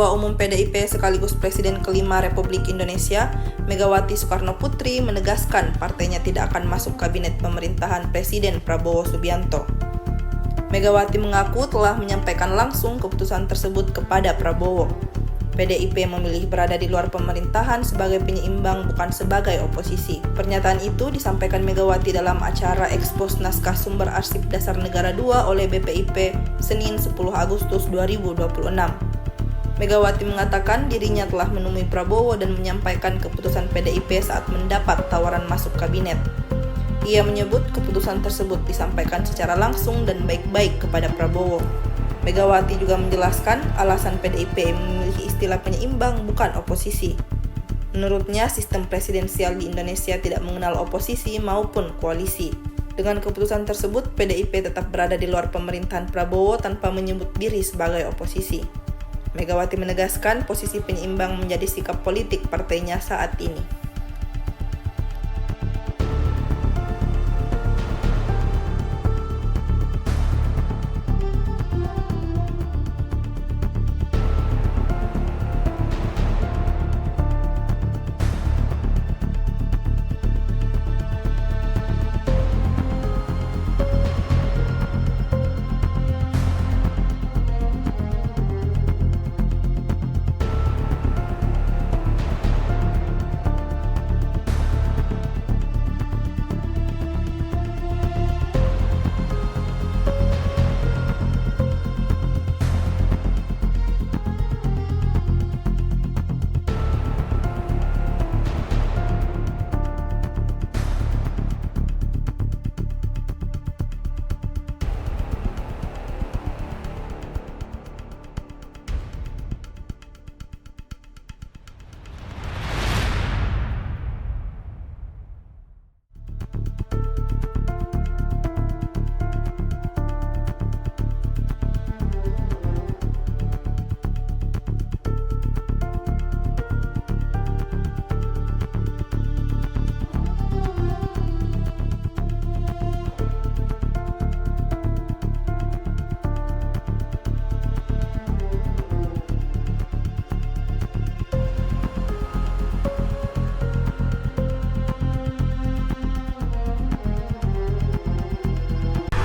Ketua Umum PDIP sekaligus Presiden kelima Republik Indonesia, Megawati Soekarnoputri menegaskan partainya tidak akan masuk kabinet pemerintahan Presiden Prabowo Subianto. Megawati mengaku telah menyampaikan langsung keputusan tersebut kepada Prabowo. PDIP memilih berada di luar pemerintahan sebagai penyeimbang bukan sebagai oposisi. Pernyataan itu disampaikan Megawati dalam acara ekspos naskah sumber arsip dasar negara 2 oleh BPIP Senin 10 Agustus 2026. Megawati mengatakan dirinya telah menemui Prabowo dan menyampaikan keputusan PDIP saat mendapat tawaran masuk kabinet. Ia menyebut keputusan tersebut disampaikan secara langsung dan baik-baik kepada Prabowo. Megawati juga menjelaskan alasan PDIP memilih istilah penyeimbang bukan oposisi. Menurutnya, sistem presidensial di Indonesia tidak mengenal oposisi maupun koalisi. Dengan keputusan tersebut, PDIP tetap berada di luar pemerintahan Prabowo tanpa menyebut diri sebagai oposisi. Megawati menegaskan posisi penyeimbang menjadi sikap politik partainya saat ini.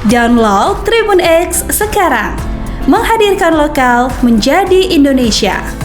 Download Tribun X sekarang, menghadirkan lokal menjadi Indonesia.